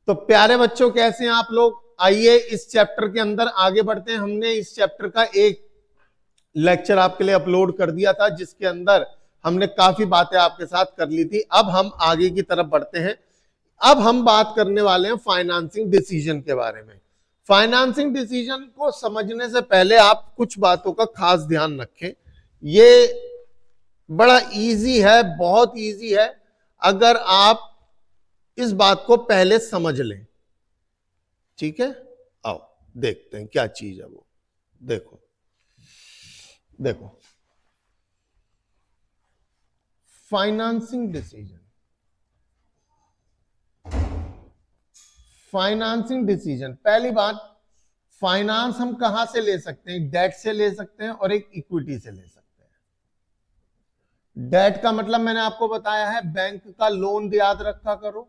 तो प्यारे बच्चों, कैसे हैं आप लोग? आइए इस चैप्टर के अंदर आगे बढ़ते हैं। हमने इस चैप्टर का एक लेक्चर आपके लिए अपलोड कर दिया था, जिसके अंदर हमने काफी बातें आपके साथ कर ली थी। अब हम आगे की तरफ बढ़ते हैं। अब हम बात करने वाले हैं फाइनेंसिंग डिसीजन के बारे में। फाइनेंसिंग डिसीजन को समझने से पहले आप कुछ बातों का खास ध्यान रखें। ये बड़ा इजी है, बहुत इजी है, अगर आप इस बात को पहले समझ लें। ठीक है, आओ देखते हैं क्या चीज है वो। देखो देखो, फाइनेंसिंग डिसीजन। फाइनेंसिंग डिसीजन, पहली बात, फाइनेंस हम कहां से ले सकते हैं? डेट से ले सकते हैं और एक इक्विटी से ले सकते हैं। डेट का मतलब मैंने आपको बताया है, बैंक का लोन याद रखा करो,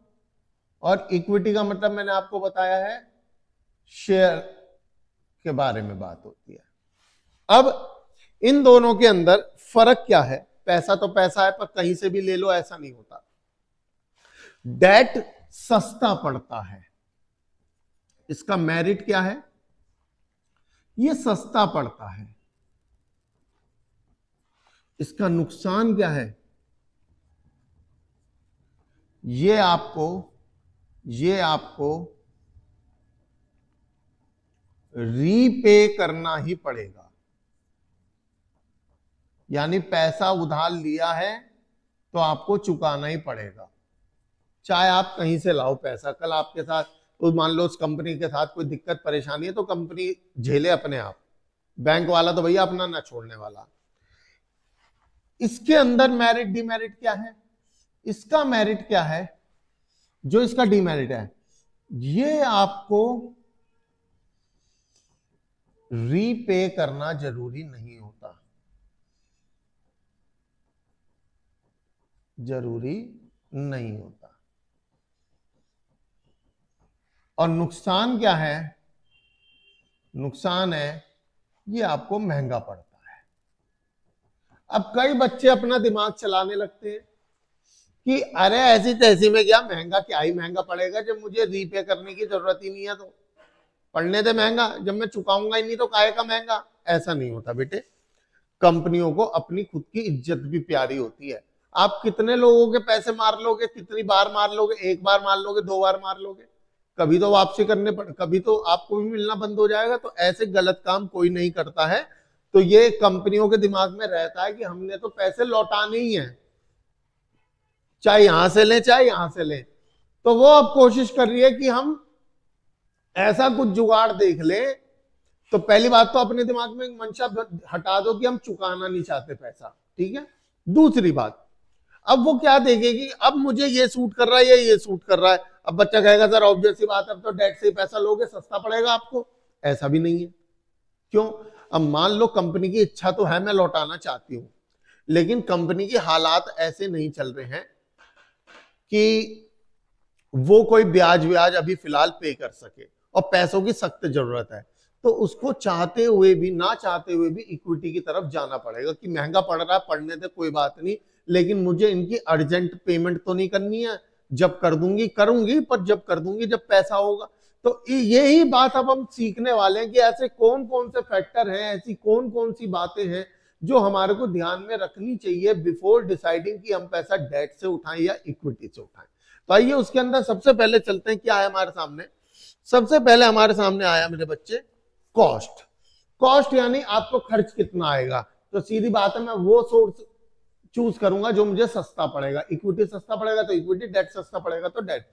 और इक्विटी का मतलब मैंने आपको बताया है, शेयर के बारे में बात होती है। अब इन दोनों के अंदर फर्क क्या है? पैसा तो पैसा है, पर कहीं से भी ले लो ऐसा नहीं होता। डेट सस्ता पड़ता है, इसका मेरिट क्या है? ये सस्ता पड़ता है। इसका नुकसान क्या है? ये आपको रीपे करना ही पड़ेगा। यानी पैसा उधार लिया है तो आपको चुकाना ही पड़ेगा, चाहे आप कहीं से लाओ पैसा। कल आपके साथ तो मान लो उस कंपनी के साथ कोई दिक्कत परेशानी है तो कंपनी झेले अपने आप, बैंक वाला तो भैया अपना ना छोड़ने वाला। इसके अंदर मेरिट डिमेरिट क्या है? इसका मेरिट क्या है? जो इसका डिमेरिट है, ये आपको रीपे करना जरूरी नहीं होता। जरूरी नहीं होता। और नुकसान क्या है? नुकसान है ये आपको महंगा पड़ता है। अब कई बच्चे अपना दिमाग चलाने लगते हैं कि अरे ऐसी तैसी में क्या महंगा, क्या ही महंगा पड़ेगा, जब मुझे रीपे करने की जरूरत ही नहीं है तो पढ़ने दे महंगा, जब मैं चुकाऊंगा ही नहीं तो काहे का महंगा। ऐसा नहीं होता बेटे। कंपनियों को अपनी खुद की इज्जत भी प्यारी होती है। आप कितने लोगों के पैसे मार लोगे? कितनी बार मार लोगे? एक बार मार लोगे, दो बार मार लोगे, कभी तो वापसी करने पड़, कभी तो आपको भी मिलना बंद हो जाएगा। तो ऐसे गलत काम कोई नहीं करता है। तो ये कंपनियों के दिमाग में रहता है कि हमने तो पैसे लौटाने ही हैं, चाहे यहां से लें चाहे यहां से लें। तो वो अब कोशिश कर रही है कि हम ऐसा कुछ जुगाड़ देख ले। तो पहली बात तो अपने दिमाग में मंशा हटा दो कि हम चुकाना नहीं चाहते पैसा, ठीक है। दूसरी बात, अब वो क्या देखेगी? अब मुझे ये सूट कर रहा है, ये सूट कर रहा है। अब बच्चा कहेगा सर ऑब्वियस सी बात है, अब तो डेट से ही पैसा लोगे, सस्ता पड़ेगा आपको। ऐसा भी नहीं है। क्यों? अब मान लो कंपनी की इच्छा तो है, मैं लौटाना चाहती हूं, लेकिन कंपनी की हालात ऐसे नहीं चल रहे हैं कि वो कोई ब्याज व्याज अभी फिलहाल पे कर सके, और पैसों की सख्त जरूरत है। तो उसको चाहते हुए भी ना चाहते हुए भी इक्विटी की तरफ जाना पड़ेगा कि महंगा पड़ रहा है, पड़ने दे कोई बात नहीं, लेकिन मुझे इनकी अर्जेंट पेमेंट तो नहीं करनी है। जब कर दूंगी करूंगी, पर जब कर दूंगी जब पैसा होगा। तो यही बात अब हम सीखने वाले हैं कि ऐसे कौन कौन से फैक्टर हैं, ऐसी कौन कौन सी बातें हैं जो हमारे को ध्यान में रखनी चाहिए बिफोर डिसाइडिंग कि हम पैसा डेट से उठाएं या इक्विटी से उठाएं। तो आइए उसके अंदर सबसे पहले चलते हैं। क्या है हमारे सामने? सबसे पहले हमारे सामने आया मेरे बच्चे कॉस्ट। कॉस्ट यानी आपको खर्च कितना आएगा। तो सीधी बात है, मैं वो सोर्स चूज करूंगा जो मुझे सस्ता पड़ेगा। इक्विटी सस्ता पड़ेगा तो इक्विटी, डेट सस्ता पड़ेगा तो debt.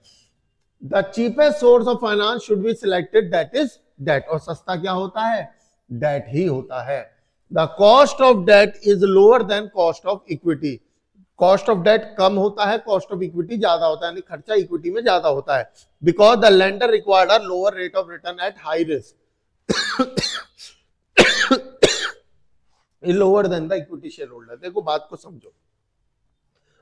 The cheapest source of finance should be selected, that is debt. और सस्ता क्या होता है? डेट ही होता है। The cost of debt is lower than cost of equity. Cost of debt कम होता है, कॉस्ट ऑफ इक्विटी ज्यादा होता है, यानी खर्चा इक्विटी में ज्यादा होता है। Because the lender required a lower rate of return at high risk lower than the equity share holder. देखो बात को समझो,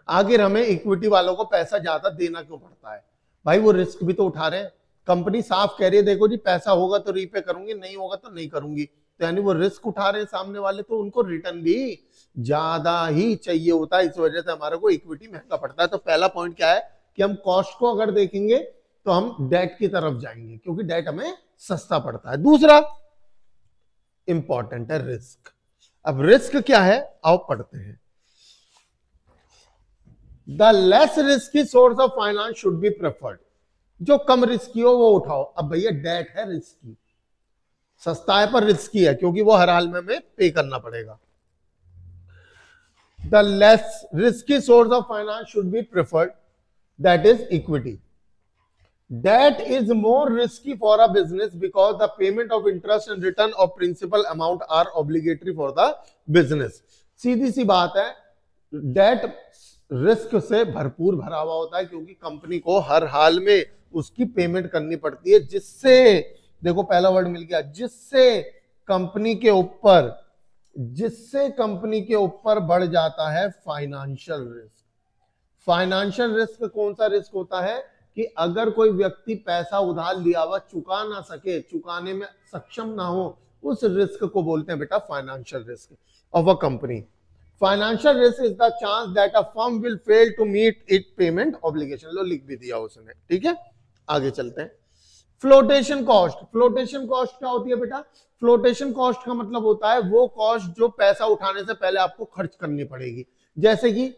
आखिर हमें इक्विटी वालों को पैसा ज्यादा देना क्यों पड़ता है? भाई वो रिस्क भी तो उठा रहे हैं। कंपनी साफ कह रही है देखो जी पैसा होगा तो रीपे करूंगी, नहीं होगा तो नहीं करूंगी। तो यानी वो रिस्क उठा रहे हैं सामने वाले, तो उनको रिटर्न भी ज्यादा ही चाहिए होता है। इस वजह से हमारे को इक्विटी महंगा पड़ता है। तो पहला पॉइंट क्या है कि हम कॉस्ट को अगर देखेंगे तो हम डेट की तरफ जाएंगे, क्योंकि डेट हमें सस्ता पड़ता है। दूसरा इंपॉर्टेंट है रिस्क। अब रिस्क क्या है, आओ पढ़ते हैं। The less risky source of finance should be preferred. जो कम रिस्की हो वो उठाओ। अब भैया डेट है रिस्की, सस्ता है पर रिस्की है, क्योंकि वो हर हाल में हमें पे करना पड़ेगा। The less risky source of finance should be preferred, that is equity. Debt is more risky for a business because the payment of interest and return of principal amount are obligatory for the business. सीधी सी बात है, date risk से भरपूर भरा हुआ होता है, क्योंकि company को हर हाल में उसकी पेमेंट करनी पड़ती है, जिससे, देखो पहला वर्ड मिल गया, जिससे कंपनी के ऊपर बढ़ जाता है फाइनेंशियल रिस्क। फाइनेंशियल रिस्क कौन सा रिस्क होता है कि अगर कोई व्यक्ति पैसा उधार लिया हुआ चुका ना सके, चुकाने में सक्षम ना हो, उस रिस्क को बोलते हैं बेटा financial risk of a company. Financial risk is the chance that a firm will fail to meet it payment obligation. लो लिख भी दिया उसने, ठीक है। आगे चलते हैं। Flotation cost. फ्लोटेशन कॉस्ट क्या होती है बेटा? फ्लोटेशन कॉस्ट का मतलब होता है वो कॉस्ट जो पैसा उठाने से पहले आपको खर्च करनी पड़ेगी। जैसे कि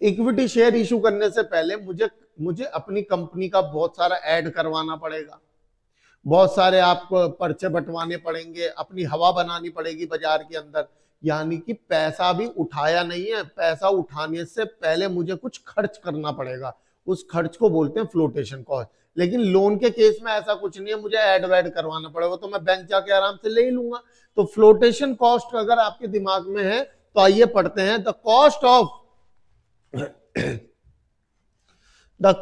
इक्विटी शेयर इशू करने से पहले मुझे अपनी कंपनी का बहुत सारा ऐड करवाना पड़ेगा, बहुत सारे आपको पर्चे बंटवाने पड़ेंगे, अपनी हवा बनानी पड़ेगी बाजार के अंदर। यानी कि पैसा भी उठाया नहीं है, पैसा उठाने से पहले मुझे कुछ खर्च करना पड़ेगा, उस खर्च को बोलते हैं फ्लोटेशन कॉस्ट। लेकिन लोन के केस में ऐसा कुछ नहीं है, मुझे ऐड वैड करवाना पड़ेगा, तो मैं बैंक जाके आराम से ले ही लूंगा। तो फ्लोटेशन कॉस्ट अगर आपके दिमाग में है तो आइए पढ़ते हैं। The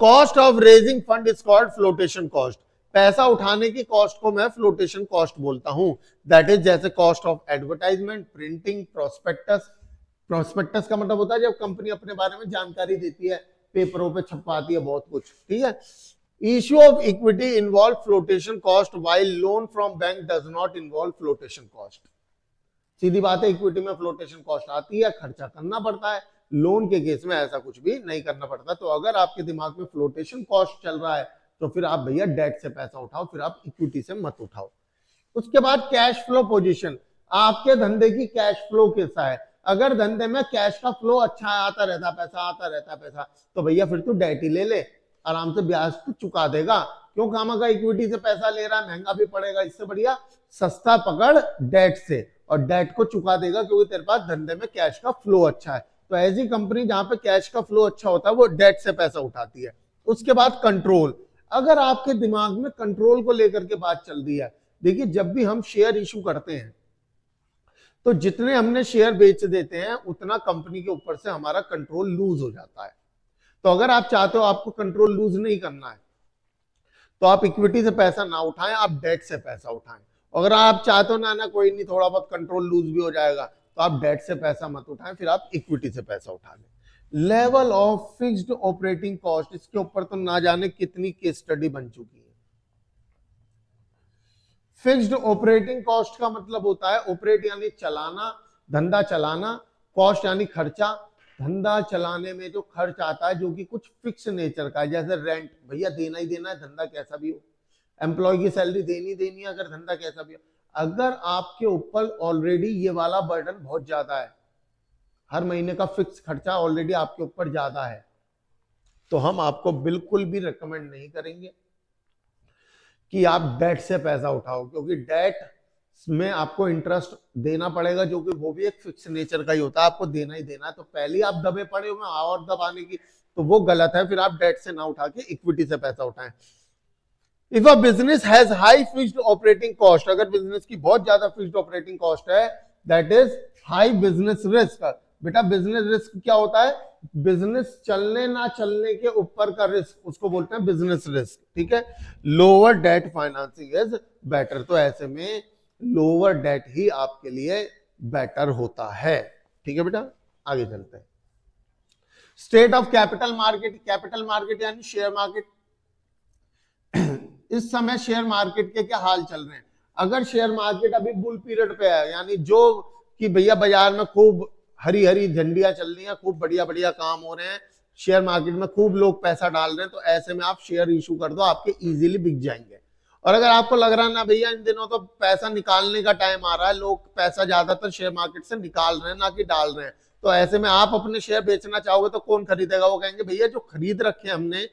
cost of raising fund is called flotation cost. पैसा उठाने की कॉस्ट को मैं फ्लोटेशन कॉस्ट बोलता हूं। दैट इज जैसे cost of advertisement, printing, prospectus. Prospectus का मतलब होता है जब कंपनी अपने बारे में जानकारी देती है, पेपरों पे छपवाती है बहुत कुछ, ठीक है। Issue of equity involve flotation cost while loan from bank does not involve flotation cost. सीधी बात है, इक्विटी में फ्लोटेशन कॉस्ट आती है, खर्चा करना पड़ता है। लोन के केस में ऐसा कुछ भी नहीं करना पड़ता। तो अगर आपके दिमाग में फ्लोटेशन कॉस्ट चल रहा है तो फिर आप भैया डेट से पैसा उठाओ, फिर आप इक्विटी से मत उठाओ। उसके बाद कैश फ्लो पोजीशन। आपके धंधे की कैश फ्लो कैसा है? अगर धंधे में कैश का फ्लो अच्छा आता रहता, पैसा आता रहता पैसा, तो भैया फिर तू डेट ही ले ले, आराम से ब्याज तो चुका देगा। क्यों खामखा इक्विटी से पैसा ले रहा है, महंगा भी पड़ेगा। इससे बढ़िया सस्ता पकड़ डेट से, और डेट को चुका देगा, क्योंकि तेरे पास धंधे में कैश का फ्लो अच्छा है। तो ऐसी कंपनी जहां पे कैश का फ्लो अच्छा होता है वो डेट से पैसा उठाती है। उसके बाद कंट्रोल। अगर आपके दिमाग में कंट्रोल को लेकर के बात चल रही है, देखिए जब भी हम शेयर इशू करते हैं तो जितने हमने शेयर बेच देते हैं उतना कंपनी के ऊपर से हमारा कंट्रोल लूज हो जाता है। तो अगर आप चाहते हो आपको कंट्रोल लूज नहीं करना है तो आप इक्विटी से पैसा ना उठाएं, आप डेट से पैसा उठाएं। अगर आप चाहते हो ना कोई नहीं, थोड़ा बहुत कंट्रोल लूज भी हो जाएगा, तो आप डेट से पैसा मत उठाएं, फिर आप इक्विटी से पैसा उठा लें। Level of fixed operating cost, इसके ऊपर तो ना जाने कितनी केस स्टडी बन चुकी है। फिक्स्ड ऑपरेटिंग कॉस्ट का मतलब होता है ऑपरेट यानी चलाना, धंधा चलाना, कॉस्ट यानी खर्चा। धंधा चलाने में जो खर्च आता है जो कि कुछ फिक्स नेचर का है, जैसे रेंट, भैया देना ही देना है, धंधा कैसा भी हो। एम्प्लॉय की सैलरी देनी है, अगर धंधा कैसा भी हो। अगर आपके ऊपर ऑलरेडी ये वाला बर्डन बहुत ज्यादा है, हर महीने का फिक्स खर्चा ऑलरेडी आपके ऊपर ज्यादा है, तो हम आपको बिल्कुल भी रिकमेंड नहीं करेंगे कि आप डेट से पैसा उठाओ, क्योंकि डेट में आपको इंटरेस्ट देना पड़ेगा, जो कि वो भी एक फिक्स नेचर का ही होता है, आपको देना ही देना है। तो पहले ही आप दबे पड़े हुए और दबाने की, तो वो गलत है। फिर आप डेट से ना उठा के इक्विटी से पैसा उठाएं। If a business has high fixed operating cost, अगर बिजनेस की बहुत ज्यादा फिक्स्ड ऑपरेटिंग कॉस्ट है, that is high business risk. बेटा बिजनेस रिस्क क्या होता है? बिजनेस चलने ना चलने के ऊपर का रिस्क, उसको बोलते हैं बिजनेस रिस्क, ठीक है। Lower debt financing is better. तो ऐसे में लोअर डेट ही आपके लिए बेटर होता है, ठीक है बेटा। आगे चलते हैं। State of capital market. Capital market यानी शेयर मार्केट। इस समय शेयर मार्केट के क्या हाल चल रहे हैं? अगर शेयर मार्केट अभी बुल पीरियड पे है, यानी जो कि भैया बाजार में खूब हरी हरी झंडियां चल रही हैं, खूब बढ़िया बढ़िया काम हो रहे हैं, शेयर मार्केट में खूब लोग पैसा डाल रहे हैं, तो ऐसे में आप शेयर इशू कर दो, आपके इजीली बिक जाएंगे। और अगर आपको लग रहा है ना भैया इन दिनों तो पैसा निकालने का टाइम आ रहा है, लोग पैसा ज्यादातर शेयर मार्केट से निकाल रहे हैं ना कि डाल रहे हैं, तो ऐसे में आप अपने शेयर बेचना चाहोगे तो कौन खरीदेगा? वो कहेंगे भैया जो खरीद रखे हमने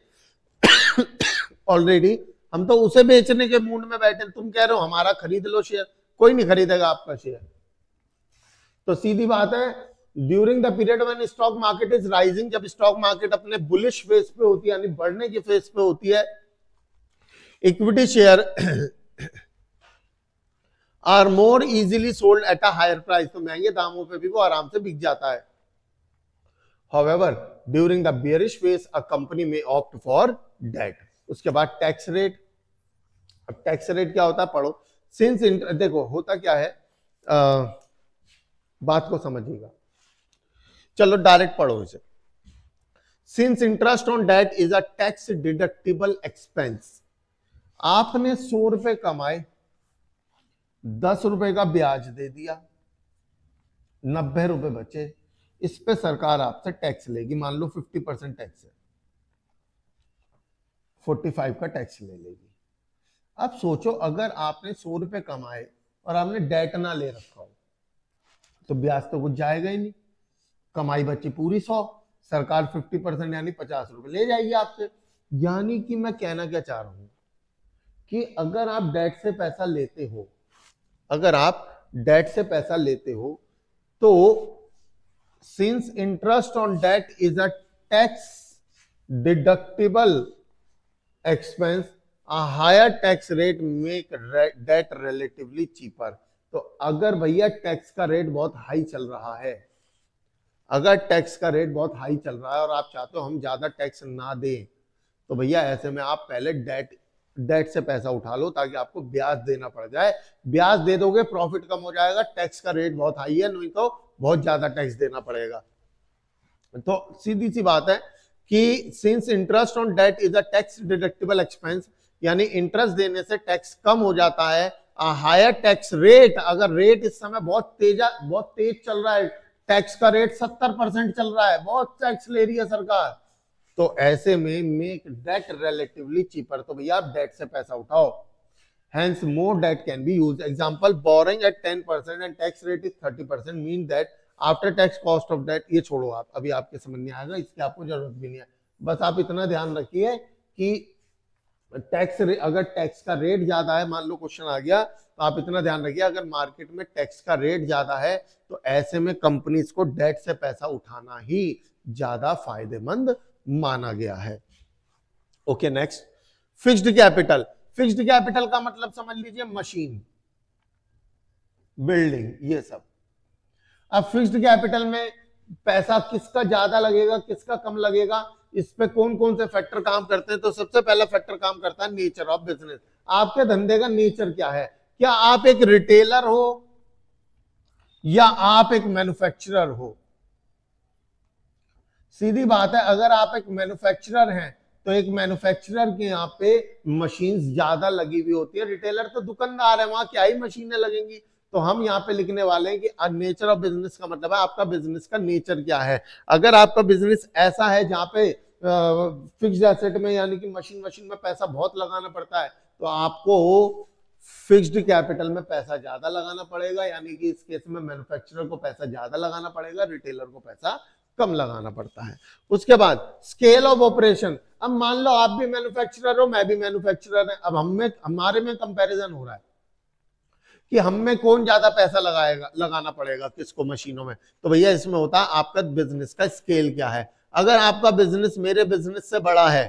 ऑलरेडी, हम तो उसे बेचने के मूड में बैठे, तुम कह रहे हो हमारा खरीद लो शेयर, कोई नहीं खरीदेगा आपका शेयर। तो सीधी बात है, during the period when stock market is rising, जब स्टॉक मार्केट अपने बुलिश फेज पे होती है यानी बढ़ने की फेज पे होती है, equity share are more easily sold at a higher price, तो महंगे दामों पे भी वो आराम से बिक जाता है। However, during the bearish phase, a company may opt for debt. उसके बाद टैक्स रेट, अब टैक्स रेट क्या होता है पढ़ो। सिंस देखो होता क्या है, बात को समझिएगा, चलो डायरेक्ट पढ़ो इसे। Since interest on debt is a tax deductible expense, आपने 100 रुपए कमाए, 10 रुपए का ब्याज दे दिया, 90 रुपए बचे, इस पे सरकार आपसे टैक्स लेगी, मान लो 50% टैक्स है, 45 का टैक्स ले लेगी। अब सोचो अगर आपने 100 रुपए कमाए और आपने डेट ना ले रखा हो तो ब्याज तो कुछ जाएगा ही नहीं, कमाई बची पूरी 100, सरकार 50% यानी 50 रुपए ले जाएगी आपसे। यानी कि मैं कहना क्या चाह रहा हूं कि अगर आप डेट से पैसा लेते हो, अगर आप डेट से पैसा लेते हो तो since interest on debt is a tax deductible expense, a higher tax rate make debt relatively cheaper। तो अगर भैया टैक्स का रेट बहुत हाई चल रहा है, अगर टैक्स का रेट बहुत हाई चल रहा है और आप चाहते हो हम ज्यादा टैक्स ना दें, तो भैया ऐसे में आप पहले डेट से पैसा उठा लो ताकि आपको ब्याज देना पड़ जाए, ब्याज दे दोगे प्रॉफिट कम हो जाएगा, टैक्स का रेट बहुत हाई है, नहीं तो बहुत ज्यादा टैक्स देना पड़ेगा। तो सीधी सी बात है कि since interest on debt is a tax deductible expense, यानी इंटरेस्ट देने से टैक्स कम हो जाता है। हायर टैक्स रेट, अगर रेट इस समय बहुत तेज चल रहा है, टैक्स का रेट 70% चल रहा है, बहुत टैक्स ले रही है सरकार, तो ऐसे में मेक डेट रिलेटिवली चीपर, तो भैया आप डेट से पैसा उठाओ, hence more debt can be used। example, borrowing at 10% and tax rate is 30% mean that after tax cost of debt, ये छोड़ो आप, अभी आपके समझ नहीं आएगा, इसकी आपको जरूरत भी नहीं है, बस आप इतना ध्यान रखिए कि टैक्स, अगर टैक्स का रेट ज्यादा है, मान लो क्वेश्चन आ गया, तो आप इतना ध्यान रखिए अगर मार्केट में टैक्स का रेट ज्यादा है तो ऐसे में कंपनीज को डेट से पैसा उठाना ही ज्यादा फायदेमंद माना गया है। Okay next, fixed capital. Fixed capital का मतलब समझ लीजिए मशीन, बिल्डिंग, ये सब। अब फिक्स्ड कैपिटल में पैसा किसका ज्यादा लगेगा किसका कम लगेगा, इस पे कौन कौन से फैक्टर काम करते हैं? तो सबसे पहला फैक्टर काम करता है नेचर ऑफ बिजनेस। आपके धंधे का नेचर क्या है, क्या आप एक रिटेलर हो या आप एक मैन्युफैक्चरर हो? सीधी बात है, अगर आप एक मैन्युफैक्चरर हैं तो एक मैन्युफैक्चरर के यहाँ पे मशीन्स ज्यादा लगी हुई होती है, रिटेलर तो दुकानदार है, वहां क्या ही मशीनें लगेंगी। तो हम यहाँ पे लिखने वाले हैं कि नेचर ऑफ बिजनेस का मतलब है आपका बिजनेस का नेचर क्या है। अगर आपका बिजनेस ऐसा है जहाँ पे फिक्स्ड एसेट में यानी कि मशीन में पैसा बहुत लगाना पड़ता है, तो आपको फिक्स्ड कैपिटल में पैसा ज्यादा लगाना पड़ेगा, यानी कि इस केस में मैन्युफैक्चरर को पैसा ज्यादा लगाना पड़ेगा, रिटेलर को पैसा कम लगाना पड़ता है। उसके बाद स्केल ऑफ ऑपरेशन। अब मान लो आप भी मैन्युफैक्चरर हो, मैं भी मैन्युफैक्चरर है, अब हमारे में कंपैरिजन हो रहा है कि हम में कौन ज्यादा पैसा लगाना पड़ेगा किसको मशीनों में। तो भैया इसमें होता है आपका बिजनेस का स्केल क्या है। अगर आपका बिजनेस मेरे बिजनेस से बड़ा है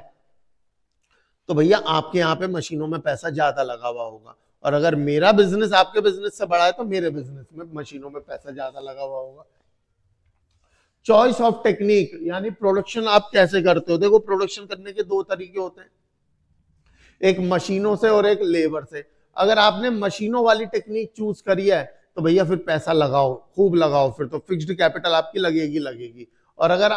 तो भैया आपके यहाँ पे मशीनों में पैसा ज्यादा लगा हुआ होगा, और अगर मेरा बिजनेस आपके बिजनेस से बड़ा है तो मेरे बिजनेस में मशीनों में पैसा ज्यादा लगा हुआ होगा। चॉइस ऑफ टेक्निक, यानी प्रोडक्शन आप कैसे करते हो। देखो प्रोडक्शन करने के दो तरीके होते हैं, एक मशीनों से और एक लेबर से। अगर आपने मशीनों वाली टेक्निक चूज करी है तो भैया फिर पैसा लगाओ, खूब लगाओ, फिर तो फिक्स्ड कैपिटल आपकी लगेगी। और अगर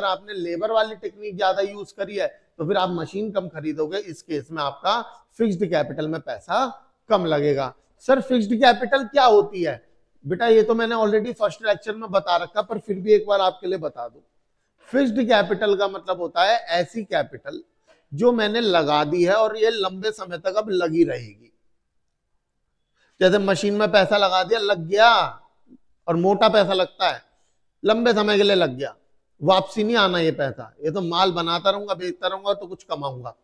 आपने लेबर वाली टेक्निक ज्यादा यूज करी है तो फिर आप मशीन कम खरीदोगे, इस केस में आपका फिक्स्ड कैपिटल में पैसा कम लगेगा। सर फिक्स्ड कैपिटल क्या होती है? बेटा ये तो मैंने ऑलरेडी फर्स्ट लेक्चर में बता रखा, पर फिर भी एक बार आपके लिए बता दूं। फिक्स्ड कैपिटल का मतलब होता है ऐसी कैपिटल जो मैंने लगा दी है और ये लंबे समय तक अब लगी रहेगी। जैसे मशीन में पैसा लगा दिया, लग गया, और मोटा पैसा लगता है, लंबे समय के लिए लग गया, वापसी नहीं आना ये पैसा, ये तो माल बनाता रहूंगा, बेचता रहूंगा तो कुछ कमाऊंगा,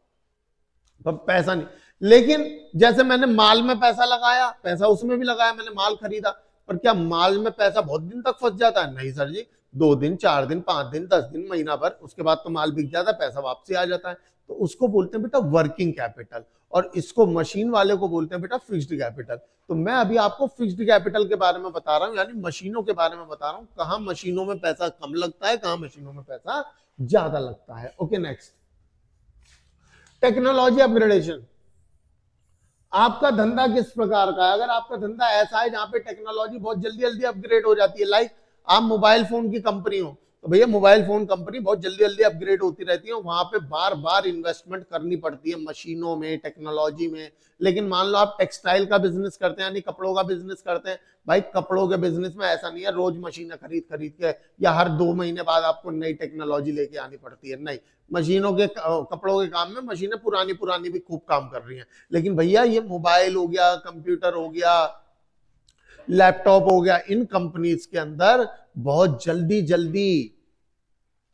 पर पैसा नहीं। लेकिन जैसे मैंने माल में पैसा लगाया, पैसा उसमें भी लगाया, मैंने माल खरीदा, पर क्या माल में पैसा बहुत दिन तक फंस जाता है? नहीं सर जी, 2 दिन, 4 दिन, 5 दिन, 10 दिन, महीना भर, उसके बाद तो माल बिक जाता है, पैसा वापसी आ जाता है। तो उसको बोलते हैं बेटा वर्किंग कैपिटल, और इसको मशीन वाले को बोलते हैं बेटा फिक्स्ड कैपिटल। तो मैं अभी आपको फिक्स्ड कैपिटल के बारे में बता रहा हूं, यानी मशीनों के बारे में बता रहा हूं, कहां मशीनों में पैसा कम लगता है, कहां मशीनों में पैसा ज्यादा लगता है। Okay, next, technology upgradation. आपका धंधा किस प्रकार का है? अगर आपका धंधा ऐसा है जहां पे टेक्नोलॉजी बहुत जल्दी जल्दी अपग्रेड हो जाती है, लाइक आप मोबाइल फोन की कंपनी हो, तो भैया मोबाइल फोन कंपनी बहुत जल्दी जल्दी अपग्रेड होती रहती है, वहां पे बार बार इन्वेस्टमेंट करनी पड़ती है मशीनों में, टेक्नोलॉजी में। लेकिन मान लो आप टेक्सटाइल का बिजनेस करते हैं, यानी कपड़ों का बिजनेस करते हैं, भाई कपड़ों के बिजनेस में ऐसा नहीं है रोज मशीनें खरीद खरीद के या हर 2 महीने बाद आपको नई टेक्नोलॉजी लेके आनी पड़ती है, नहीं। मशीनों के, कपड़ों के काम में मशीनें पुरानी पुरानी भी खूब काम कर रही हैं। लेकिन भैया ये मोबाइल हो गया, कंप्यूटर हो गया, लैपटॉप हो गया, इन कंपनीज के अंदर बहुत जल्दी जल्दी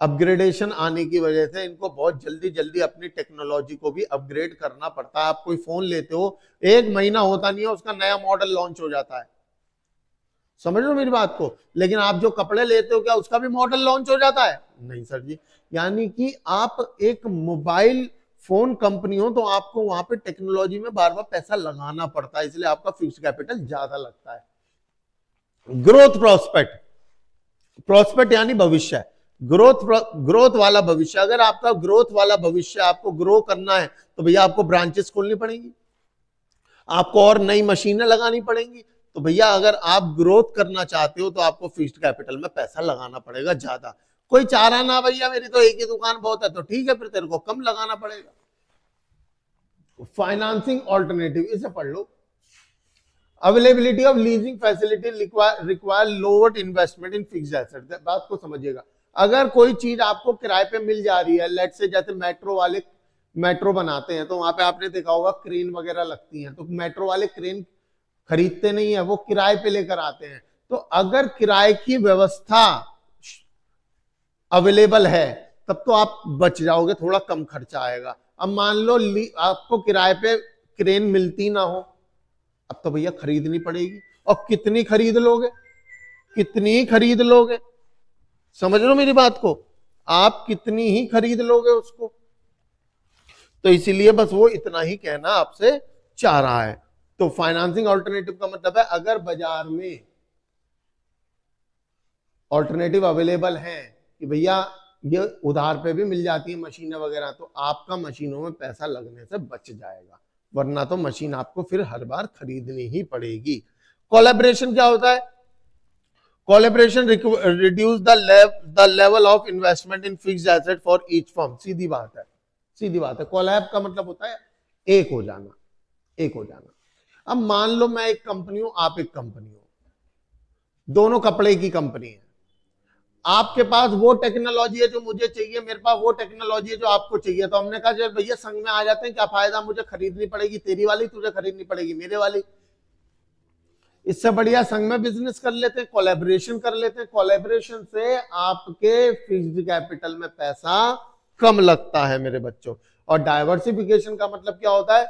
अपग्रेडेशन आने की वजह से इनको बहुत जल्दी जल्दी अपनी टेक्नोलॉजी को भी अपग्रेड करना पड़ता है। आप कोई फोन लेते हो, 1 महीना होता नहीं है उसका नया मॉडल लॉन्च हो जाता है, समझ लो मेरी बात को। लेकिन आप जो कपड़े लेते हो, क्या उसका भी मॉडल लॉन्च हो जाता है? नहीं सर जी। यानी कि आप एक मोबाइल फोन कंपनी हो तो आपको वहां पे टेक्नोलॉजी में बार बार पैसा लगाना पड़ता है, इसलिए आपका फिक्स्ड कैपिटल ज्यादा लगता है। ग्रोथ प्रोस्पेक्ट, प्रोस्पेक्ट यानी भविष्य, ग्रोथ वाला भविष्य। अगर आपका ग्रोथ वाला भविष्य, आपको ग्रो करना है तो भैया आपको ब्रांचेस खोलनी पड़ेगी, आपको और नई मशीनें लगानी पड़ेंगी। तो भैया अगर आप ग्रोथ करना चाहते हो तो आपको फिक्स्ड कैपिटल में पैसा लगाना पड़ेगा ज्यादा। कोई चाह रहा ना भैया मेरी तो एक ही दुकान बहुत है, तो ठीक है फिर तेरे को कम लगाना पड़ेगा। फाइनेंसिंग ऑल्टरनेटिव, इसे पढ़ लो। Availability of leasing facility require lower investment in fixed asset. बात को समझिएगा, अगर कोई चीज आपको किराए पे मिल जा रही है, लेट से जैसे मेट्रो वाले मेट्रो बनाते हैं तो वहां पे आपने देखा होगा क्रेन वगैरह लगती हैं, तो मेट्रो वाले क्रेन खरीदते नहीं है, वो किराए पे लेकर आते हैं। तो अगर किराए की व्यवस्था अवेलेबल है तब तो आप बच जाओगे, थोड़ा कम खर्चा आएगा। अब मान लो आपको किराए पे क्रेन मिलती ना हो, अब तो भैया खरीदनी पड़ेगी, और कितनी खरीद लोगे, कितनी खरीद लोगे, समझ लो मेरी बात को, आप कितनी ही खरीद लोगे उसको। तो इसीलिए बस वो इतना ही कहना आपसे चाह रहा है। तो फाइनेंसिंग ऑल्टरनेटिव का मतलब है अगर बाजार में ऑल्टरनेटिव अवेलेबल है कि भैया ये उधार पे भी मिल जाती है मशीनें वगैरह, तो आपका मशीनों में पैसा लगने से बच जाएगा, वरना तो मशीन आपको फिर हर बार खरीदनी ही पड़ेगी। कोलैबोरेशन क्या होता है? Collaboration reduce the level of investment in fixed asset for each firm. सीधी बात है, सीधी बात है। कोलैब का मतलब होता है एक हो जाना, एक हो जाना। अब मान लो मैं एक कंपनी हूं, आप एक कंपनी हो, दोनों कपड़े की कंपनी है। आपके पास वो टेक्नोलॉजी है जो मुझे चाहिए, मेरे पास वो टेक्नोलॉजी है जो आपको चाहिए, तो हमने कहा चल भैया संग में आ जाते हैं, क्या फायदा, मुझे खरीदनी पड़ेगी तेरी वाली, तुझे खरीदनी पड़ेगी मेरे वाली, इससे बढ़िया संग में बिजनेस कर लेते हैं, कोलैबोरेशन कर लेते हैं। कोलैबोरेशन से आपके फिक्स्ड कैपिटल में पैसा कम लगता है मेरे बच्चों। और डाइवर्सिफिकेशन का मतलब क्या होता है?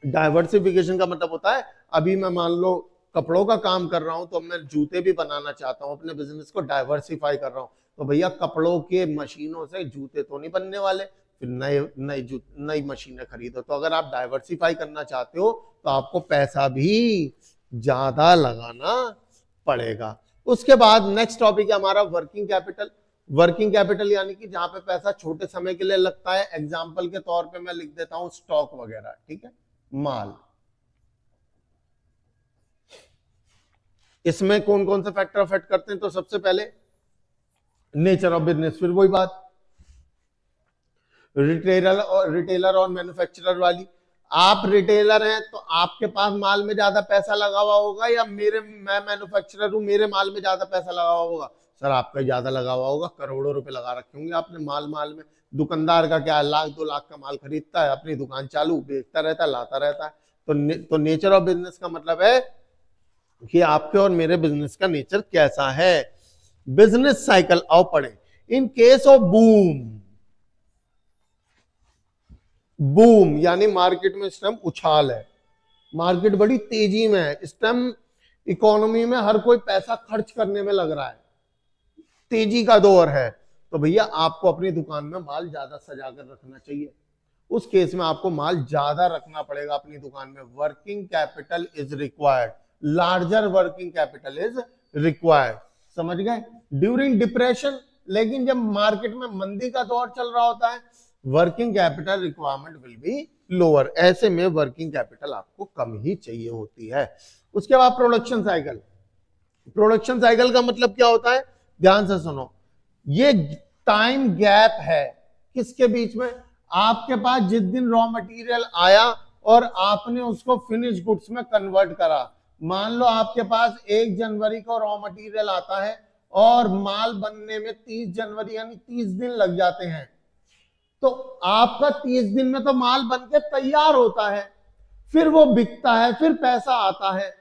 डाइवर्सिफिकेशन का मतलब होता है, अभी मैं मान लो कपड़ों का काम कर रहा हूं तो मैं जूते भी बनाना चाहता हूं, अपने बिजनेस को डाइवर्सिफाई कर रहा हूं, तो भैया कपड़ों के मशीनों से जूते तो नहीं बनने वाले, फिर नई मशीनें खरीदो। तो अगर आप डाइवर्सिफाई करना चाहते हो तो आपको पैसा भी ज्यादा लगाना पड़ेगा। उसके बाद नेक्स्ट टॉपिक है हमारा वर्किंग कैपिटल। वर्किंग कैपिटल यानी कि जहां पे पैसा छोटे समय के लिए लगता है, एग्जांपल के तौर पे मैं लिख देता हूं स्टॉक वगैरह, ठीक है, माल। इसमें कौन कौन से फैक्टर अफेक्ट करते हैं? तो सबसे पहले नेचर ऑफ बिजनेस, फिर वही बात रिटेलर और मैन्युफैक्चरर वाली। आप रिटेलर हैं तो आपके पास माल में ज्यादा पैसा लगा हुआ होगा, या मैं मैन्युफैक्चरर हूं मेरे माल में ज्यादा पैसा लगा हुआ होगा? सर आपका ज्यादा लगा हुआ होगा, करोड़ों रुपए लगा रखे होंगे आपने माल माल में। दुकानदार का क्या है, 1 लाख 2 लाख का माल खरीदता है, अपनी दुकान चालू, बेचता रहता है, लाता रहता है। तो नेचर ऑफ बिजनेस का मतलब है कि आपके और मेरे बिजनेस का नेचर कैसा है। बिजनेस साइकिल आओ पढ़े। In case of boom, boom यानी मार्केट में इस टाइम उछाल है, मार्केट बड़ी तेजी में है इस टाइम, इकोनॉमी में हर कोई पैसा खर्च करने में लग रहा है, तेजी का दौर है, तो भैया आपको अपनी दुकान में माल ज्यादा सजा कर रखना चाहिए। उस केस में आपको माल ज्यादा रखना पड़ेगा अपनी दुकान में। Working capital is required, larger working capital is required, समझ गए। ड्यूरिंग डिप्रेशन, लेकिन जब मार्केट में मंदी का दौर चल रहा होता है, working capital requirement will be lower, ऐसे में वर्किंग कैपिटल आपको कम ही चाहिए होती है। उसके बाद प्रोडक्शन साइकिल। प्रोडक्शन साइकिल का मतलब क्या होता है, ध्यान से सुनो, ये टाइम गैप है किसके बीच में, आपके पास जिस दिन रॉ मटेरियल आया और आपने उसको फिनिश गुड्स में कन्वर्ट करा। मान लो आपके पास 1 जनवरी को रॉ मटेरियल आता है और माल बनने में 30 जनवरी यानी 30 दिन लग जाते हैं, तो आपका 30 दिन में तो माल बनके तैयार होता है, फिर वो बिकता है, फिर पैसा आता है,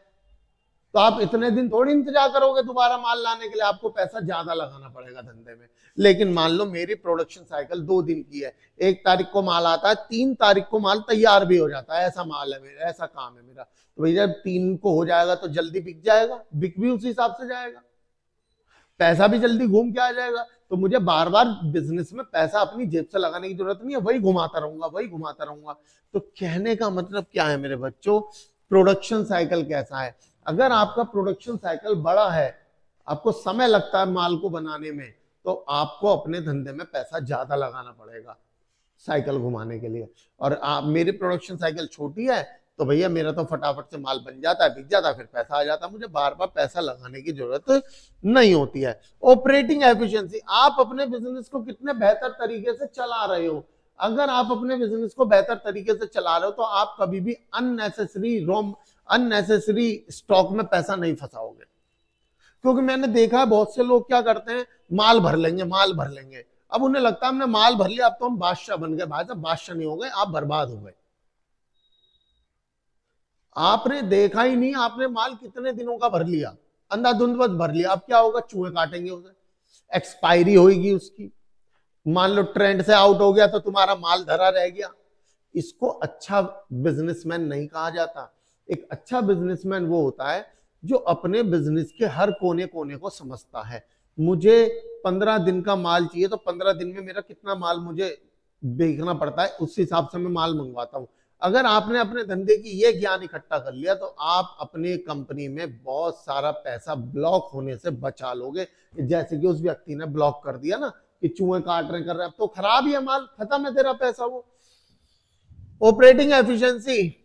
तो आप इतने दिन थोड़ी इंतजार करोगे दोबारा माल लाने के लिए, आपको पैसा ज्यादा लगाना पड़ेगा धंधे में। लेकिन मान लो मेरी प्रोडक्शन साइकिल 2 दिन की है, 1 तारीख को माल आता है, 3 तारीख को माल तैयार भी हो जाता है, ऐसा माल है मेरा, ऐसा काम है मेरा, तो भैया 3 को हो जाएगा तो जल्दी बिक जाएगा, बिक भी उसी हिसाब से जाएगा, पैसा भी जल्दी घूम के आ जाएगा। तो मुझे बार बार बिजनेस में पैसा अपनी जेब से लगाने की जरूरत नहीं है, वही घुमाता रहूंगा, वही घुमाता रहूंगा। तो कहने का मतलब क्या है मेरे बच्चों, प्रोडक्शन साइकिल कैसा है, अगर आपका प्रोडक्शन साइकिल बड़ा है, आपको समय लगता है माल को बनाने में, तो आपको अपने धंधे में पैसा ज्यादा लगाना पड़ेगा साइकिल घुमाने के लिए। और आप, मेरी प्रोडक्शन साइकिल छोटी है, तो भैया मेरा तो फटाफट से माल बन जाता है, बिक जाता है, फिर पैसा आ जाता है, मुझे बार बार पैसा लगाने की जरूरत नहीं होती है। ऑपरेटिंग एफिशिएंसी, आप अपने बिजनेस को कितने बेहतर तरीके से चला रहे हो। अगर आप अपने बिजनेस को बेहतर तरीके से चला रहे हो तो आप कभी भी अननेसेसरी स्टॉक में पैसा नहीं फंसाओगे। क्योंकि मैंने देखा है बहुत से लोग क्या करते हैं, माल भर लेंगे, माल भर लेंगे, अब उन्हें लगता है हमने माल भर लिया, अब तो हम बादशाह बन गए। भाई साहब बादशाह नहीं हो गए, आप बर्बाद हो गए। आपने देखा ही नहीं आपने माल कितने दिनों का भर लिया, अंधाधुंध बस भर लिया, अब क्या होगा, चूहे काटेंगे उसे, एक्सपायरी होगी उसकी, मान लो ट्रेंड से आउट हो गया तो तुम्हारा माल धरा रह गया। इसको अच्छा बिजनेसमैन नहीं कहा जाता। एक अच्छा बिजनेसमैन वो होता है जो अपने बिजनेस के हर कोने कोने को समझता है। मुझे 15 दिन का माल चाहिए तो 15 दिन में मेरा कितना माल मुझे बेचना पड़ता है, उस हिसाब से मैं माल मंगवाता हूं। अगर आपने अपने धंधे की ये ज्ञान इकट्ठा कर लिया तो आप अपने कंपनी में बहुत सारा पैसा ब्लॉक होने से बचा लोगे। जैसे कि उस व्यक्ति ने ब्लॉक कर दिया ना कि चूहे काट रहे कर रहे, अब तो खराब ही है माल, खत्म है तेरा पैसा वो। Operating efficiency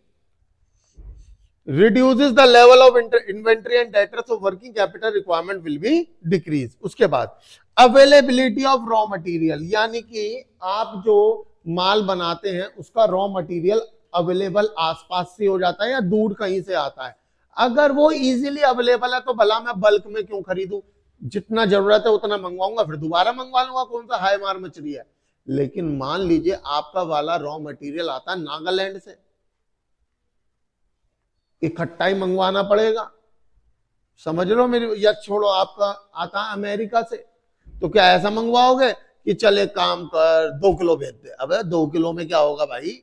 reduces the level of inventory and debtors, so working capital requirement will be decrease। उसके बाद availability of raw material, यानी कि आप जो माल बनाते हैं उसका रॉ मटेरियल अवेलेबल आसपास से हो जाता है या दूर कहीं से आता है। अगर वो इजीली अवेलेबल है तो भला मैं बल्क में क्यों खरीदूं, जितना जरूरत है उतना मंगवाऊंगा, फिर दोबारा मंगवा लूंगा, कौन सा हाई मार मछली है। लेकिन मान लीजिए आपका वाला रॉ मटेरियल आता है नागालैंड से, इकट्ठा ही मंगवाना पड़ेगा, समझ लो मेरी, या छोड़ो आपका आता है अमेरिका से, तो क्या ऐसा मंगवाओगे कि चले काम कर 2 किलो भेज दे। अबे 2 किलो में क्या होगा भाई,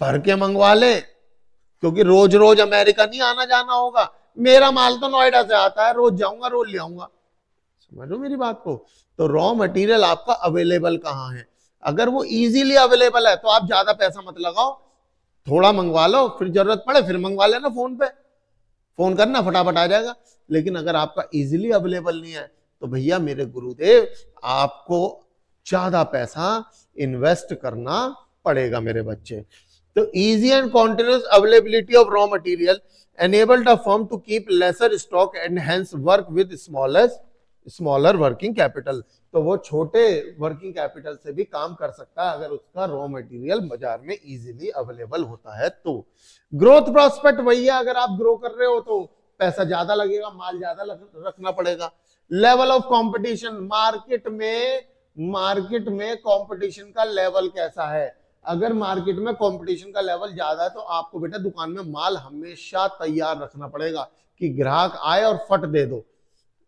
भर के मंगवा ले, क्योंकि रोज रोज अमेरिका नहीं आना जाना होगा। मेरा माल तो नोएडा से आता है, रोज जाऊंगा रोज ले आऊंगा, समझो मेरी बात को। तो रॉ मटेरियल आपका अवेलेबल कहाँ है, अगर वो इजीली अवेलेबल है तो आप ज्यादा पैसा मत लगाओ, थोड़ा मंगवा लो, फिर जरूरत पड़े फिर मंगवा लेना, फोन पे फोन करना फटाफट आ जाएगा। लेकिन अगर आपका इजीली अवेलेबल नहीं है तो भैया मेरे गुरुदेव आपको ज्यादा पैसा इन्वेस्ट करना पड़ेगा मेरे बच्चे। तो easy and continuous availability of raw material enabled a firm to keep lesser stock and hence work with smaller working capital। तो वो छोटे वर्किंग कैपिटल से भी काम कर सकता है अगर उसका रॉ मटेरियल बाजार में इजीली अवेलेबल होता है। तो ग्रोथ प्रोस्पेक्ट वही है, अगर आप ग्रो कर रहे हो तो पैसा ज्यादा लगेगा, माल ज्यादा रखना पड़ेगा। लेवल ऑफ कंपटीशन, मार्केट में कंपटीशन का लेवल कैसा है। अगर मार्केट में कंपटीशन का लेवल ज्यादा है तो आपको बेटा दुकान में माल हमेशा तैयार रखना पड़ेगा कि ग्राहक आए और फट दे दो।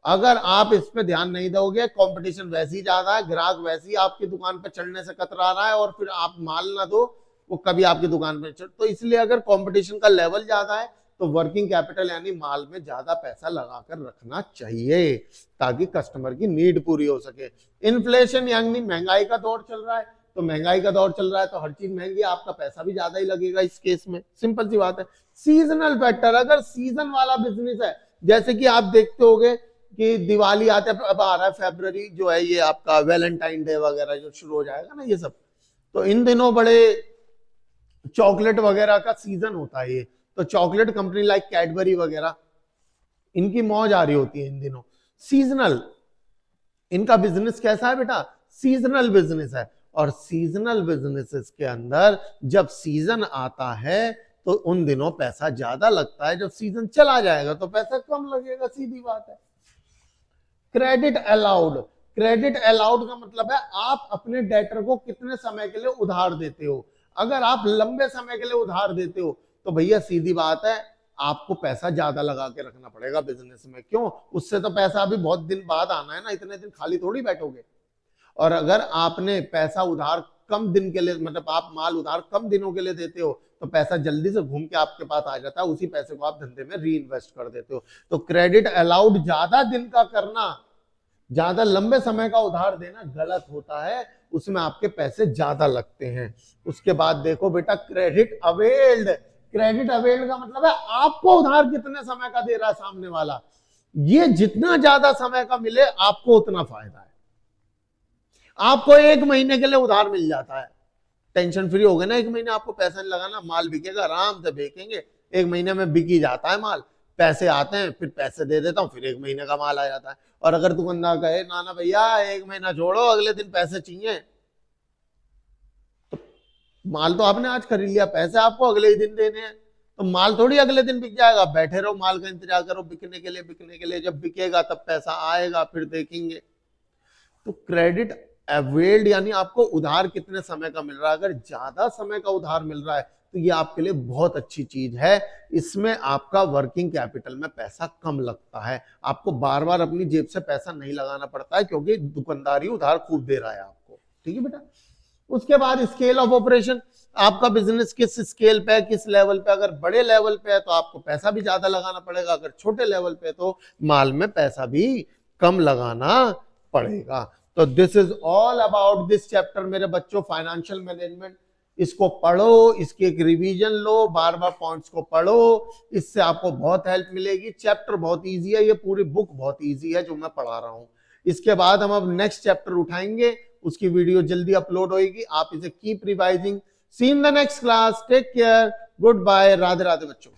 अगर आप इस पे ध्यान नहीं दोगे, कंपटीशन वैसे ही ज्यादा है, ग्राहक वैसे ही आपकी दुकान पे चढ़ने से कतरा रहा है और फिर आप माल ना दो, वो कभी आपकी दुकान पे चढ़। तो इसलिए अगर कंपटीशन का लेवल ज्यादा है तो वर्किंग कैपिटल यानी माल में ज्यादा पैसा लगाकर रखना चाहिए ताकि कस्टमर की नीड पूरी हो सके। इन्फ्लेशन यानी महंगाई का दौर चल रहा है, तो महंगाई का दौर चल रहा है तो हर चीज महंगी, आपका पैसा भी ज्यादा ही लगेगा इस केस में, सिंपल सी बात है। सीजनल फैक्टर, अगर सीजन वाला बिजनेस है, जैसे कि आप देखते होगे कि दिवाली आते, अब आ रहा है फरवरी जो है, ये आपका वैलेंटाइन डे वगैरह जो शुरू हो जाएगा ना, ये सब तो इन दिनों बड़े चॉकलेट वगैरह का सीजन होता है ये, तो चॉकलेट कंपनी लाइक कैडबरी वगैरह, इनकी मौज आ रही होती है इन दिनों। सीजनल इनका बिजनेस कैसा है बेटा, सीजनल बिजनेस है। और सीजनल बिजनेसेस के अंदर जब सीजन आता है तो उन दिनों पैसा ज्यादा लगता है, जब सीजन चला जाएगा तो पैसा कम लगेगा, सीधी बात है। क्रेडिट अलाउड, क्रेडिट अलाउड का मतलब है आप अपने डेटर को कितने समय के लिए उधार देते हो। अगर आप लंबे समय के लिए उधार देते हो तो भैया सीधी बात है आपको पैसा ज्यादा लगा के रखना पड़ेगा बिजनेस में। क्यों, उससे तो पैसा अभी बहुत दिन बाद आना है ना, इतने दिन खाली थोड़ी बैठोगे। और अगर आपने पैसा उधार कम दिन के लिए, मतलब आप माल उधार कम दिनों के लिए देते हो तो पैसा जल्दी से घूम के आपके पास आ जाता है, उसी पैसे को आप धंधे में री इन्वेस्ट कर देते हो। तो क्रेडिट अलाउड ज्यादा दिन का करना, ज्यादा लंबे समय का उधार देना गलत होता है, उसमें आपके पैसे ज्यादा लगते हैं। उसके बाद देखो बेटा क्रेडिट अवेल्ड, क्रेडिट अवेल्ड का मतलब है आपको उधार कितने समय का दे रहा है सामने वाला, ये जितना ज्यादा समय का मिले आपको उतना फायदा है। आपको 1 महीने के लिए उधार मिल जाता है, टेंशन फ्री हो गए ना, 1 महीने आपको पैसा नहीं लगाना, माल बिकेगा, आराम से बेचेंगे, 1 महीने में बिक ही जाता है माल, पैसे आते हैं, फिर पैसे दे देता हूँ, फिर 1 महीने का माल आ जाता है। और अगर दुकानदार कहे ना ना भैया 1 महीना छोड़ो, अगले दिन पैसे चाहिए, तो माल तो आपने आज खरीद लिया, पैसे आपको अगले ही दिन देने हैं, तो माल थोड़ी अगले दिन बिक जाएगा। बैठे रहो, माल का इंतजार करो बिकने के लिए, बिकने के लिए, जब बिकेगा तब पैसा आएगा, फिर देखेंगे। तो क्रेडिट अवेल्ड यानी आपको उधार कितने समय का मिल रहा है। अगर ज्यादा समय का उधार मिल रहा है तो ये आपके लिए बहुत अच्छी चीज है, इसमें आपका वर्किंग कैपिटल में पैसा कम लगता है, आपको बार बार अपनी जेब से पैसा नहीं लगाना पड़ता है क्योंकि दुकानदार ही उधार खूब दे रहा है आपको। ठीक है बेटा। उसके बाद स्केल ऑफ ऑपरेशन, आपका बिजनेस किस स्केल पे है, किस लेवल पे। अगर बड़े लेवल पे है तो आपको पैसा भी ज्यादा लगाना पड़ेगा, अगर छोटे लेवल पे तो माल में पैसा भी कम लगाना पड़ेगा। तो this is all about this chapter मेरे बच्चों, फाइनेंशियल मैनेजमेंट। इसको पढ़ो, इसकी एक रिवीजन लो, बार बार पॉइंट्स को पढ़ो, इससे आपको बहुत हेल्प मिलेगी। चैप्टर बहुत इजी है, ये पूरी बुक बहुत इजी है जो मैं पढ़ा रहा हूं। इसके बाद हम अब नेक्स्ट चैप्टर उठाएंगे, उसकी वीडियो जल्दी अपलोड होगी, आप इसे keep revising. See in the next class, take care, good bye, Radhe Radhe बच्चों।